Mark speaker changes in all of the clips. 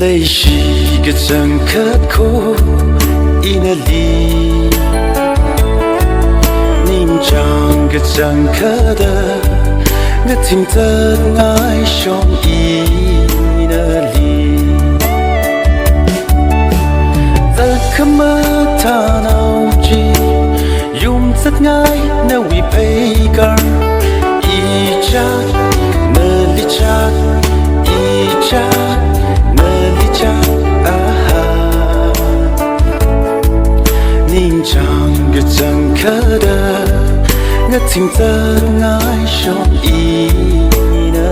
Speaker 1: lấy gì cái chẳng khát khô inali nín chẳng cái chẳng khát đờ ngất thình thớt ngái trong inali ta khăm mơ tha nào chi yum rất ngái nếu bị phê gar y chát mơ li chát y chát nín chẳng cái chẳng khát đờ ngất thình thớt ngái trong inali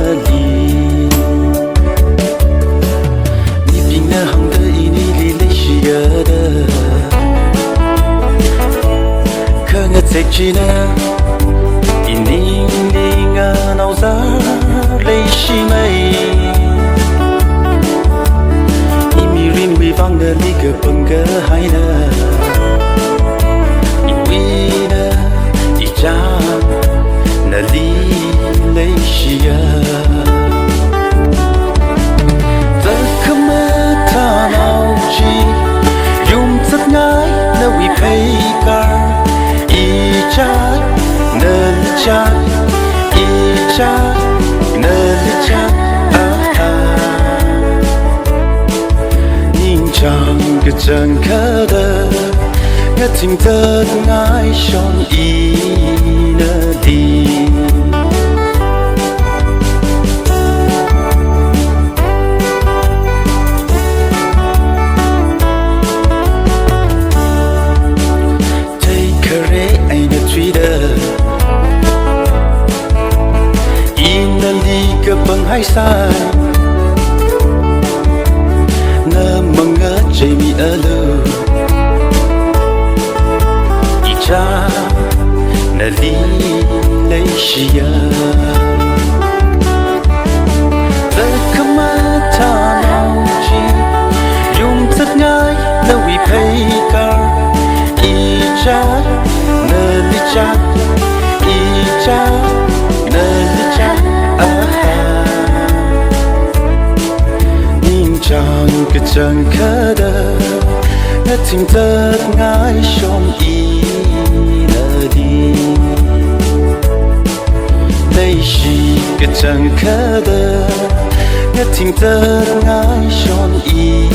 Speaker 1: ni bình na hong đờ inili lấy gì ở đờ khơi ngất sạch chi na inin đi ngã nào ra lấy gì mây imirin vi vang đờ li cơ bưng cơ hai nờ nali lấy chia ta không mơ tha nào chi yum rất ngái nếu bị phê gar y chát nơ li chát y chát nơ li chát nhìn chẳng cái chẳng khát đờ ngất thình thớt ngái trong inali take care ain't a tweeter inali cơ bằng hai sai nơ mong ngỡ Jamie ở lưu cha nali lấy chia ta không mơ tha nào chi yum rất ngái nếu bị phê gar y chát nơ li chát y chát nơ li chát nín chẳng cái chẳng khát đờ ngất thình thớt ngái trong inali lấy gì cái chẳng khát đờ ngất thình thớt ngái trong inali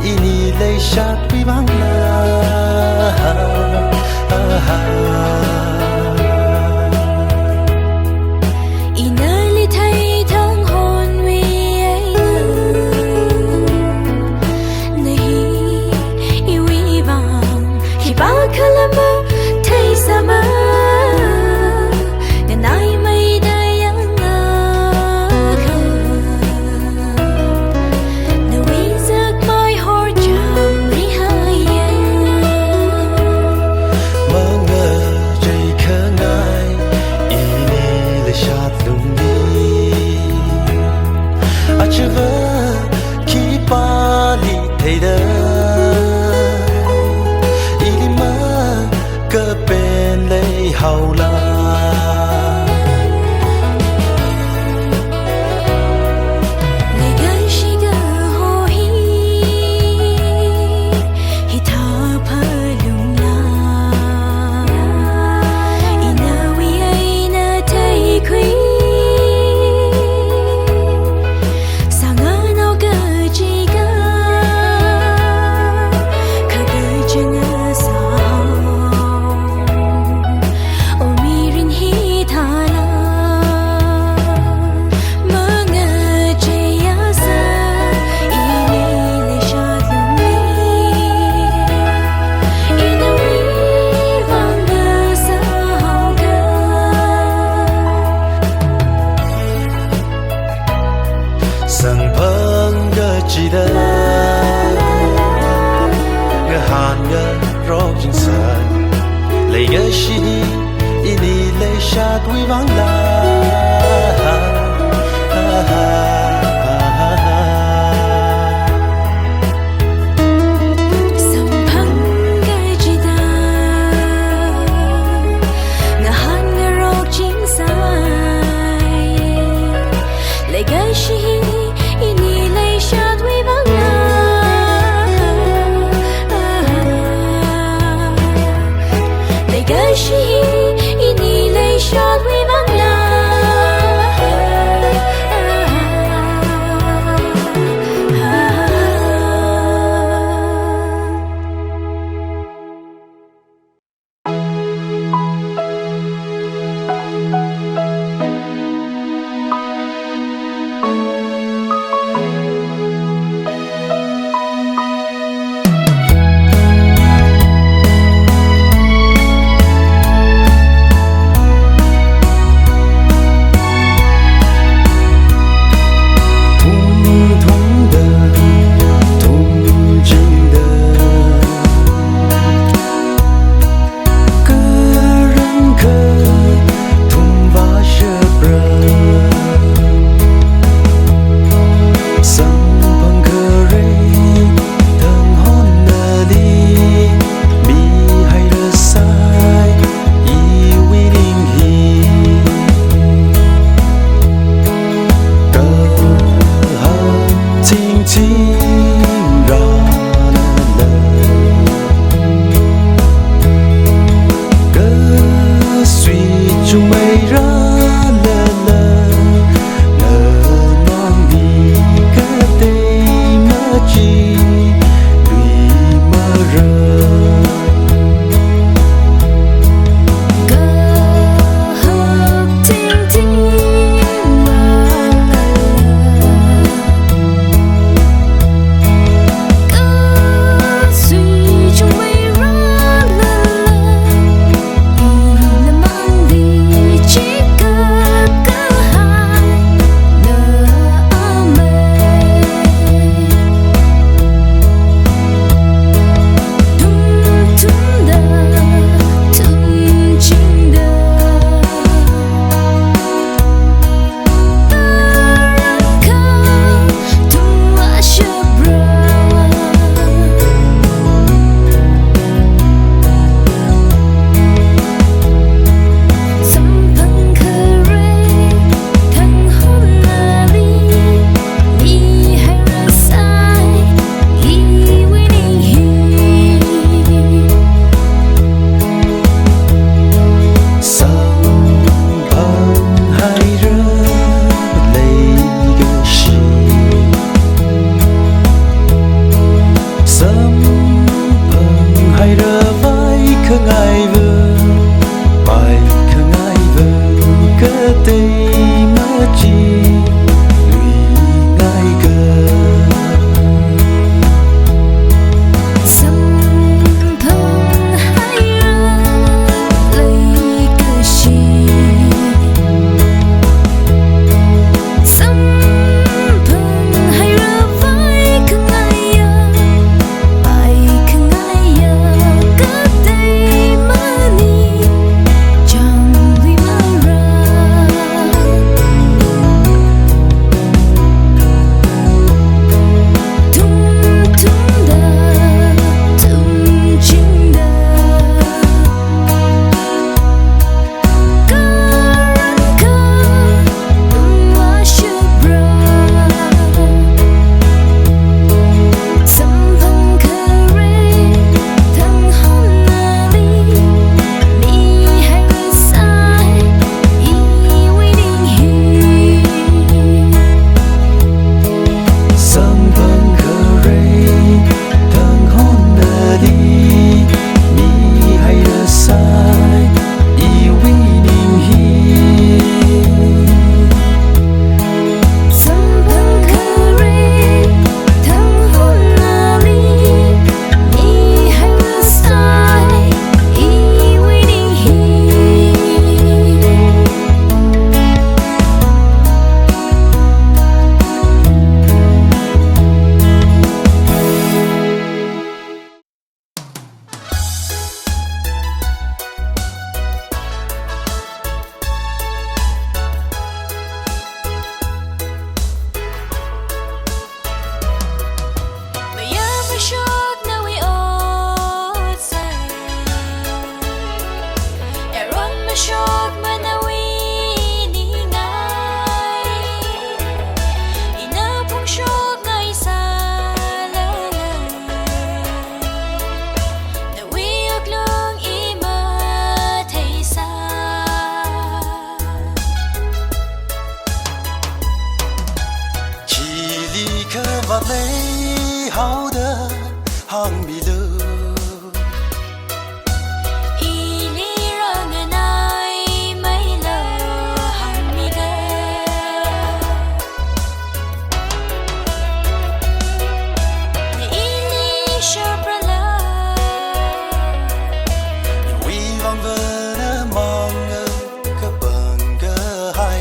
Speaker 1: ini lấy sát vi vang
Speaker 2: inali thay thang hồn vì ấy nahi iwi vang hi ba kalama thay sama nanai mai dayang
Speaker 1: mơ ngơ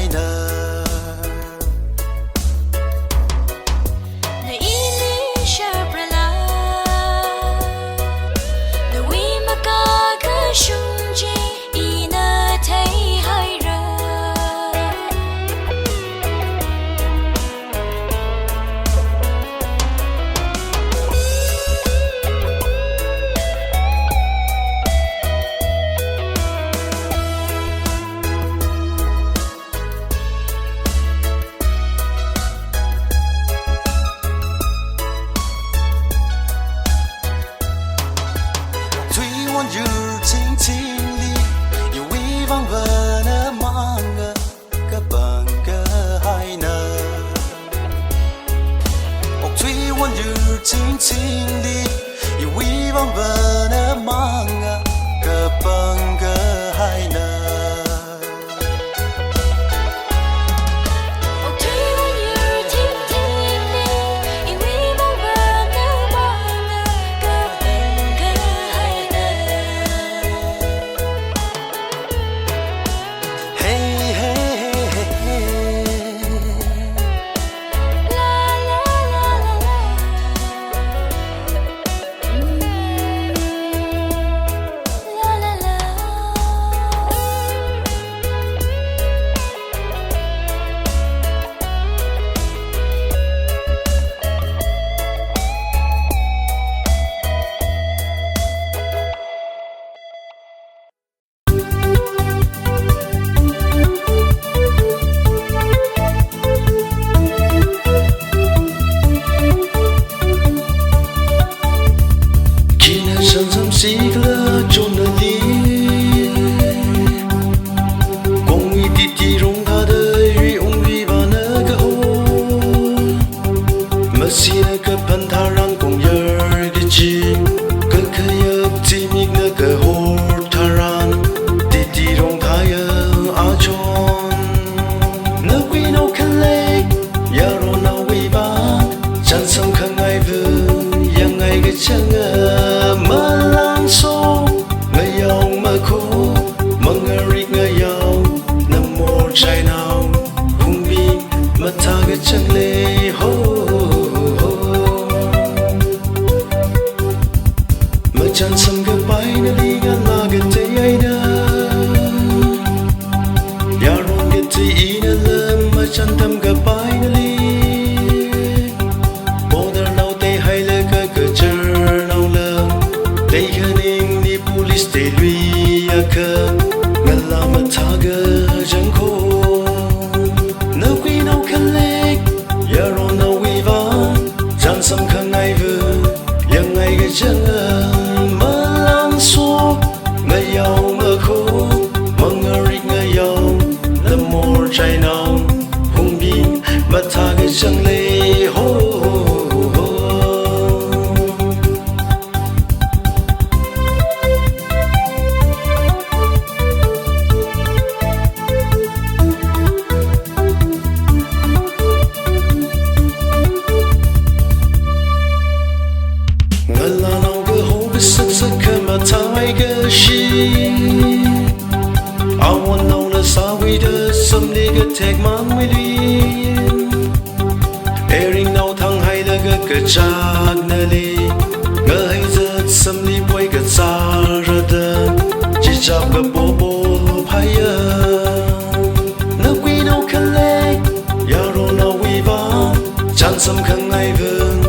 Speaker 1: hai nơ
Speaker 2: nơi ini shabrala nơi we maka ka shungji ina thấy hai ra
Speaker 1: dư chính chính đi yêu quý vang vờ nỡ mang ngờ các bằng cơ hai nờ học thủy quân dư chính chính đi yêu quý vang vờ nỡ mang ngờ các bằng cơ hai nờ sigla jonali kong ititi rong ha de ri ong ri ba na ka ho masina ka pan tharang kong yer ge chi ka khayap ti mig na ka hor tharan titi rong tha ya a chon na quy no khale ya ro na we ba chan song khang ai vu yang ai ge chang ma so ngày giàu mà khô mong ngày ngày giàu nằm một trái nào hùng bin mà ta cái chân lê ho mà chân sông cái bay nó đi ngăn là cái tay ai đó ya rong cái tay ý nó lên mà chân tâm cái bay nó đi bố đỡ lâu tay hay là cái chờ nào lơ tay police they lui a cơ ngân la mà tha gơ chẳng khô nơ quy nâu khăn lệch ya ro nâu quy va chẳng sâm khăn ai vư yang ngày cái chân mơ lang số ngày giàu mơ khô mong ngơi ngày giàu lâm mồ trái nào hùng bin mà tha cái chân lê ho I want know the sorry the some nigga take mang with you airing now thang hay là cái chạc nè li ngờ hay giật some li quay cái xa ra đơn chỉ chọc cái bố bố hay nó quy đâu khăn lệ ya ro nào quy va chẳng some khăn ngay vương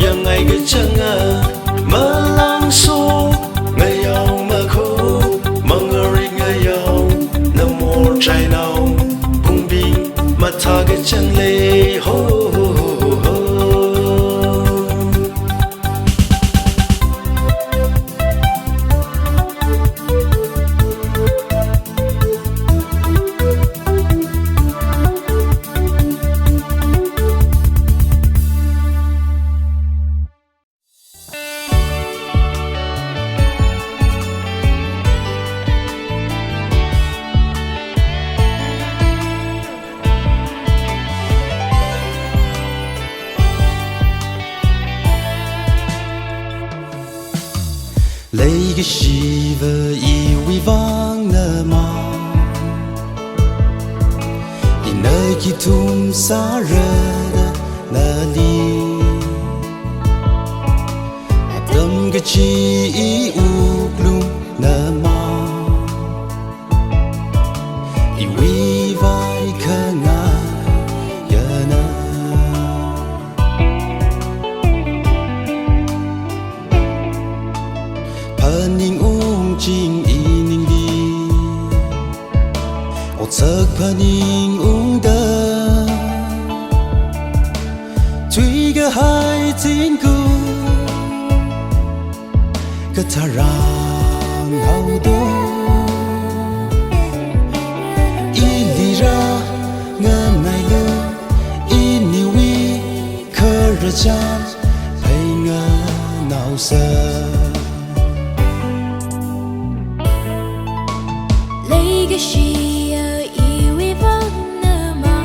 Speaker 1: yang ngay cái chân mơ lang số ngày giàu mà khô mong ngơi ngày giàu nằm một trái nào hùng bin mà tha cái chân lê ho lấy cái gì về yêu vi vang nơ mà in khi thum xa rơ na li tâm cái chi u lung na ma i vi vai khờ nga ya na phan ning ung ching i ning li o sak phan ning ung da tùy cái hai tiếng cu cái thà rằng hậu đô in đi ra ngơ ngày lơ in nhiều uy khơi ra chan hay ngơ nào sợ
Speaker 2: lấy cái gì yêu yêu vắng nơ mà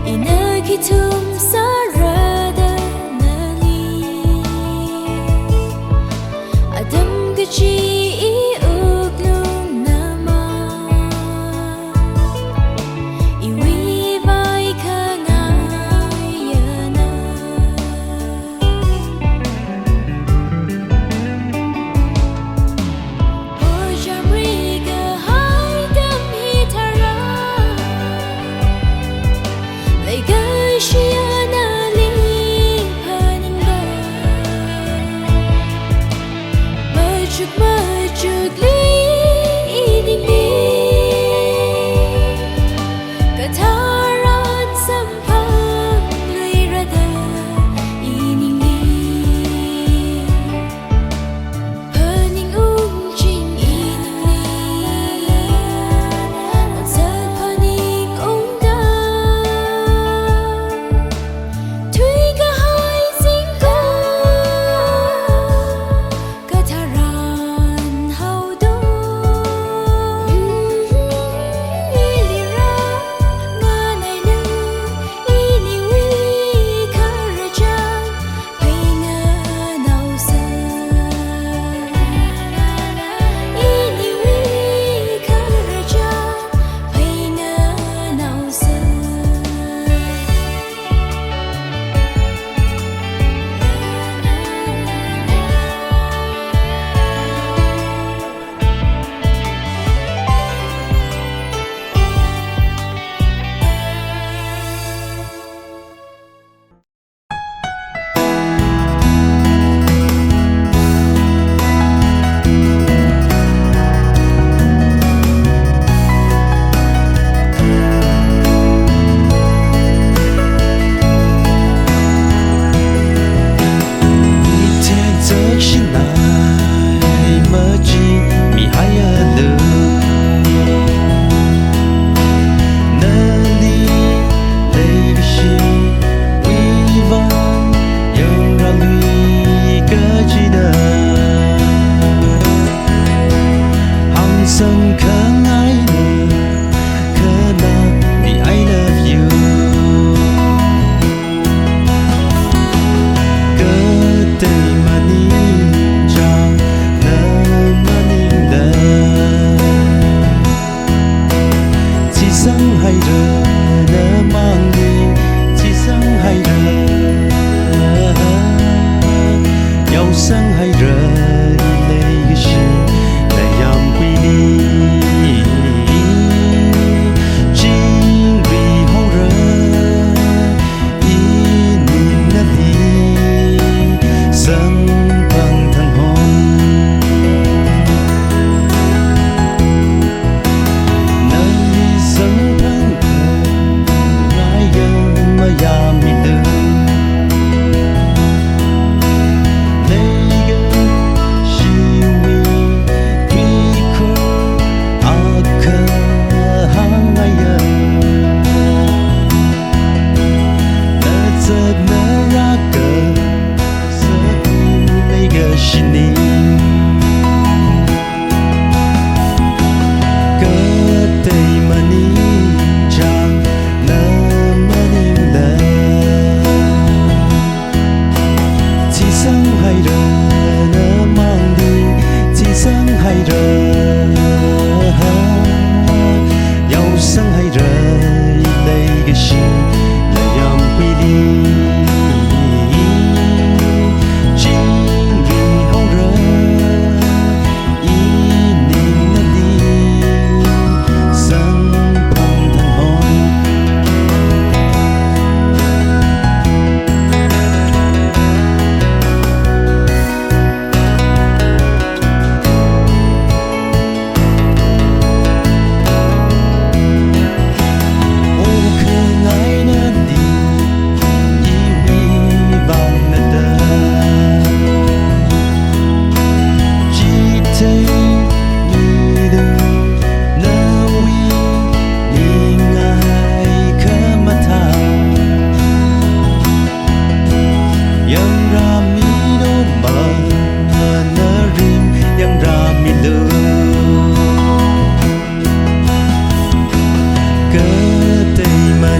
Speaker 2: in nơi khi thum xa ra đời nơ li adam cái chi ước luôn nơ mà yêu vai khờ ngài ya na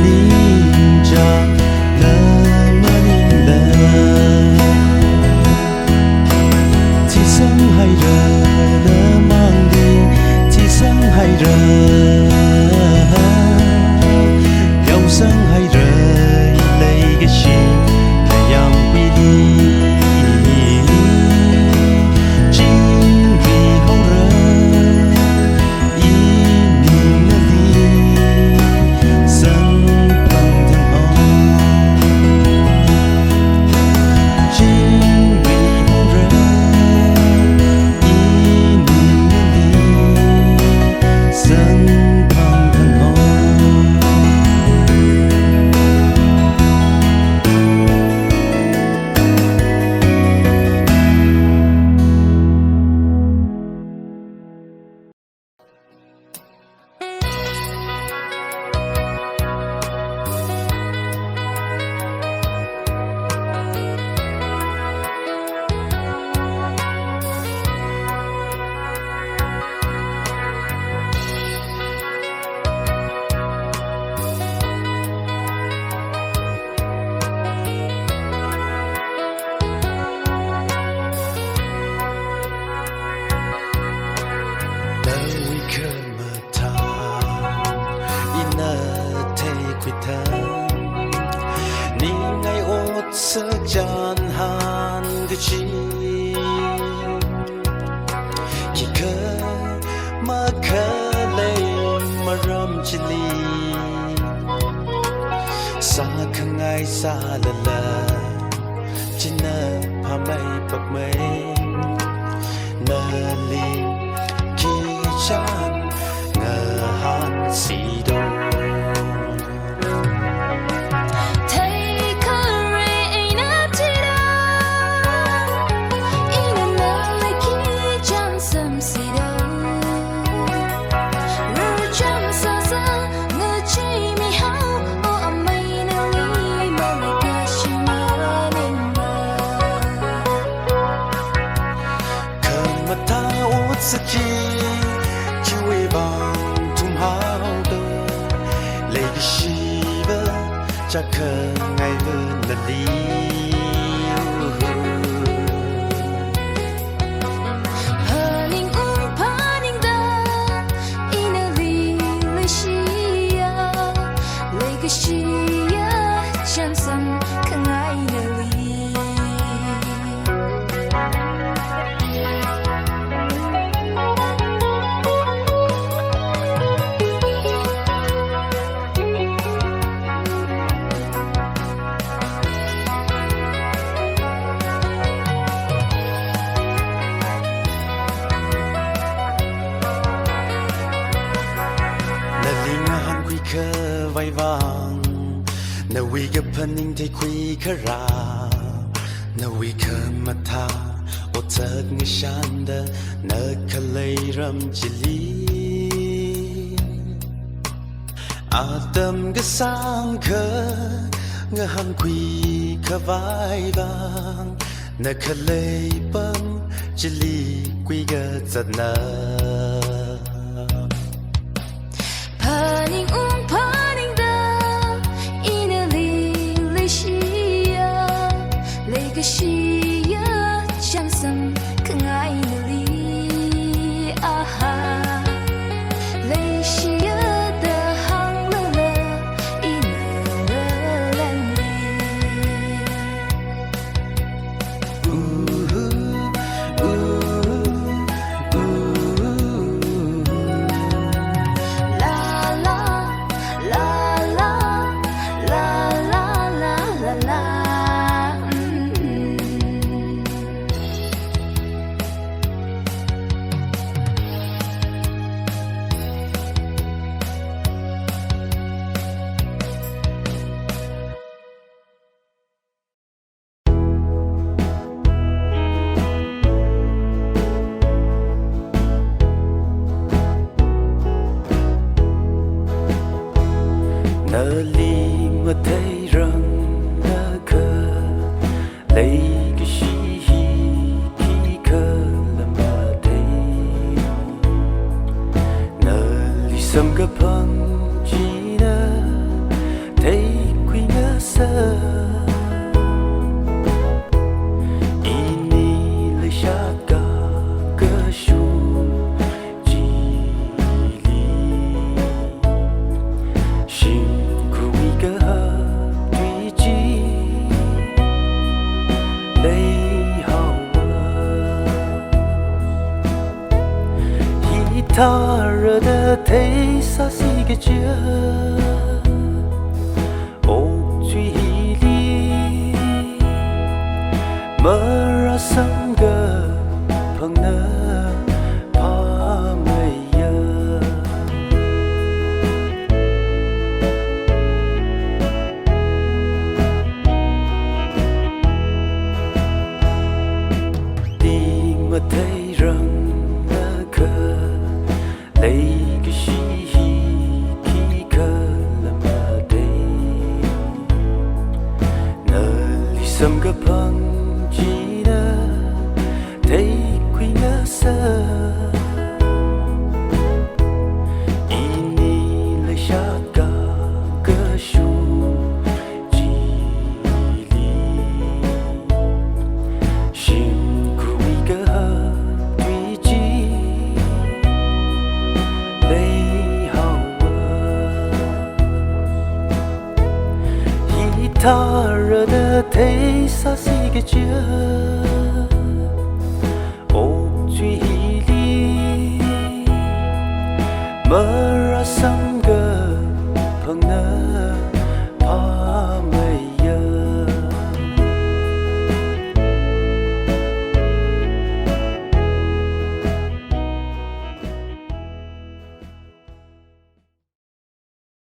Speaker 1: ninja na manila chỉ sống hay rờ đã mang đi chỉ sống hay rờ dòng sống hay rờ lấy cái gì là dòng quy đi Gian han cái chi chỉ khờ mà khờ lên mà ram chỉ li xa khăng ai xa la chỉ nơ pa mây bạc mây nơ li khi chan ngờ han si đô Saki chiwe bang tum hao do lady shiva cha khờ ngày hơn lần đi
Speaker 2: Paning paning da inali lishia lady shia chan sam kangai nali
Speaker 1: khờ vai vàng na vi gặp paning thay quy khờ ra na vi khờ mà tha ô thật nghe shanda na khờ lay ram chỉ li tâm cái sang khờ nghe han quy khờ vai vàng na khờ lay bấm chỉ li quy gật giật na
Speaker 2: paning da inali lishia lady shia chan sam kangai nali aha lady shia da hang la la inalani
Speaker 1: nơ li mà thấy rằng nơ khờ lấy cái gì khi khờ là mà thấy nơ li sâm cái phăng chỉ nơ 色，以你留下的个数记忆里，辛苦一个堆积，泪好温，一他热的体萨是个家。Merasam ke pangna pamaya Tình mà thấy rằng là khờ lấy cái gì khi khờ là mà đây nơi sâm cái phăng thấy quy ngã sơ ini lấy sát cả cơ su chỉ li xin quy cơ tuy chi lấy hào hi ta ra thấy xa xí cái chưa